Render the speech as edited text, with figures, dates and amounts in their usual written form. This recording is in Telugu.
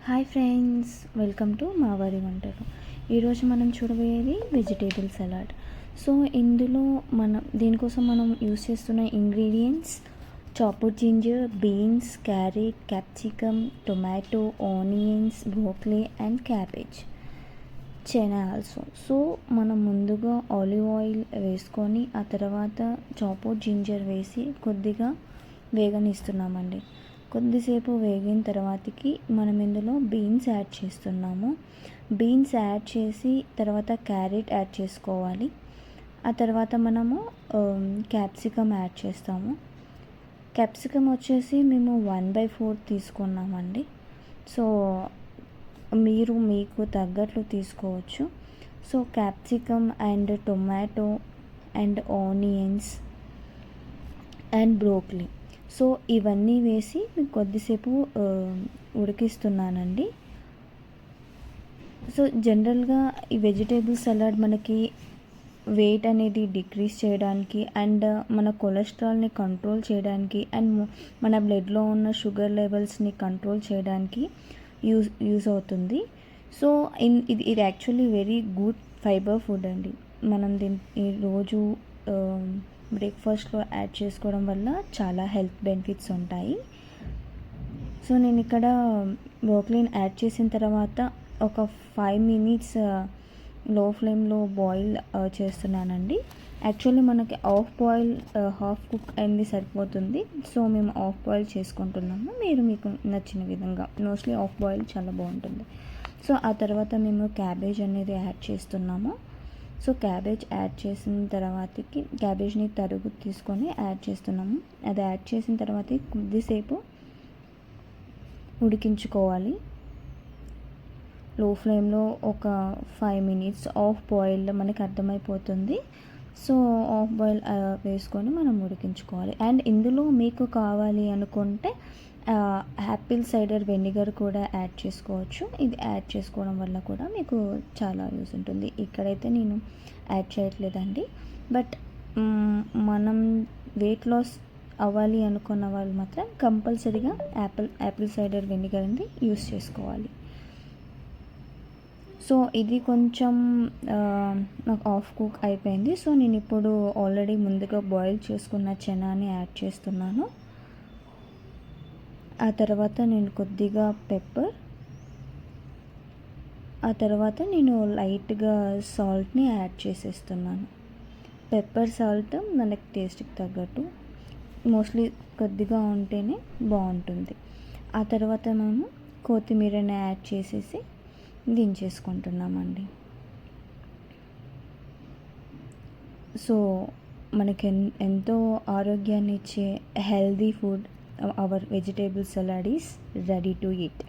హాయ్ ఫ్రెండ్స్, వెల్కమ్ టు మా వారి వంటలు. ఈరోజు మనం చూడబోయేది వెజిటేబుల్ సలాడ్. సో ఇందులో దీనికోసం మనం యూస్ చేస్తున్న ingredients chopped ginger, beans, carrot, capsicum, tomato, onions, broccoli and cabbage, China also. So మనం ముందుగా ఆలివ్ ఆయిల్ వేసుకొని ఆ తర్వాత చాప్డ్ జింజర్ వేసి కొద్దిగా వేగనిస్తున్నామండి. కొద్దిసేపు వేగిన తర్వాతకి మనం ఇందులో బీన్స్ యాడ్ చేస్తున్నాము. బీన్స్ యాడ్ చేసి తర్వాత క్యారెట్ యాడ్ చేసుకోవాలి. ఆ తర్వాత మనము క్యాప్సికమ్ యాడ్ చేస్తాము. క్యాప్సికమ్ వచ్చేసి మేము 1/4 తీసుకున్నామండి. సో మీరు మీకు తగ్గట్లు తీసుకోవచ్చు. So capsicum and tomato and onions and broccoli, so ఇవన్నీ వేసి మీకు కొద్దిసేపు ఉడికిస్తున్నానండి. సో జనరల్గా ఈ వెజిటేబుల్ సలాడ్ మనకి వెయిట్ అనేది డిక్రీజ్ చేయడానికి అండ్ మన కొలెస్ట్రాల్ని కంట్రోల్ చేయడానికి అండ్ మన బ్లడ్లో ఉన్న షుగర్ లెవెల్స్ని కంట్రోల్ చేయడానికి యూజ్ అవుతుంది. సో ఇది actually very good fibre food అండి. మనం దీన్ని రోజు బ్రేక్ఫాస్ట్లో యాడ్ చేసుకోవడం వల్ల చాలా హెల్త్ బెనిఫిట్స్ ఉంటాయి. సో నేను ఇక్కడ బ్రోకలీని యాడ్ చేసిన తర్వాత ఒక 5 minutes లో ఫ్లేమ్లో బాయిల్ చేస్తున్నానండి. యాక్చువల్లీ మనకి హాఫ్ కుక్ అయింది సరిపోతుంది. సో మేము హాఫ్ బాయిల్ చేసుకుంటున్నాము. మీరు మీకు నచ్చిన విధంగా, మోస్ట్లీ హాఫ్ బాయిల్ చాలా బాగుంటుంది. సో ఆ తర్వాత మేము క్యాబేజ్ అనేది యాడ్ చేస్తున్నాము. సో క్యాబేజ్ యాడ్ చేసిన తర్వాతకి క్యాబేజ్ని తరుగు తీసుకొని యాడ్ చేస్తున్నాము. అది యాడ్ చేసిన తర్వాత కొద్దిసేపు ఉడికించుకోవాలి లో ఫ్లేమ్లో. ఒక 5 minutes హాఫ్ బాయిల్ మనకి అర్థమైపోతుంది. సో హాఫ్ బాయిల్ వేసుకొని మనం ఉడికించుకోవాలి. అండ్ ఇందులో మీకు కావాలి అనుకుంటే యాపిల్ సైడర్ వెనిగర్ కూడా యాడ్ చేసుకోవచ్చు. ఇది యాడ్ చేసుకోవడం వల్ల కూడా మీకు చాలా యూస్ ఉంటుంది. ఇక్కడైతే నేను యాడ్ చేయట్లేదండి. బట్ మనం వెయిట్ లాస్ అవ్వాలి అనుకున్న వాళ్ళు మాత్రం కంపల్సరీగా యాపిల్ సైడర్ వెనిగర్ అనేది యూస్ చేసుకోవాలి. సో ఇది కొంచెం నాకు హాఫ్ కుక్ అయిపోయింది. సో నేను ఇప్పుడు ఆల్రెడీ ముందుగా బాయిల్ చేసుకున్న చనాని యాడ్ చేస్తున్నాను. ఆ తర్వాత నేను కొద్దిగా పెప్పర్, ఆ తర్వాత నేను లైట్గా సాల్ట్ని యాడ్ చేసేస్తున్నాను. పెప్పర్, సాల్ట్ మనకి టేస్ట్కి తగ్గట్టు, మోస్ట్లీ కొద్దిగా ఉంటేనే బాగుంటుంది. ఆ తర్వాత మేము కొత్తిమీరని యాడ్ చేసేసి దించేసుకుంటున్నామండి. సో మనకి ఎంతో ఆరోగ్యాన్ని ఇచ్చే healthy food, our vegetable salad is ready to eat.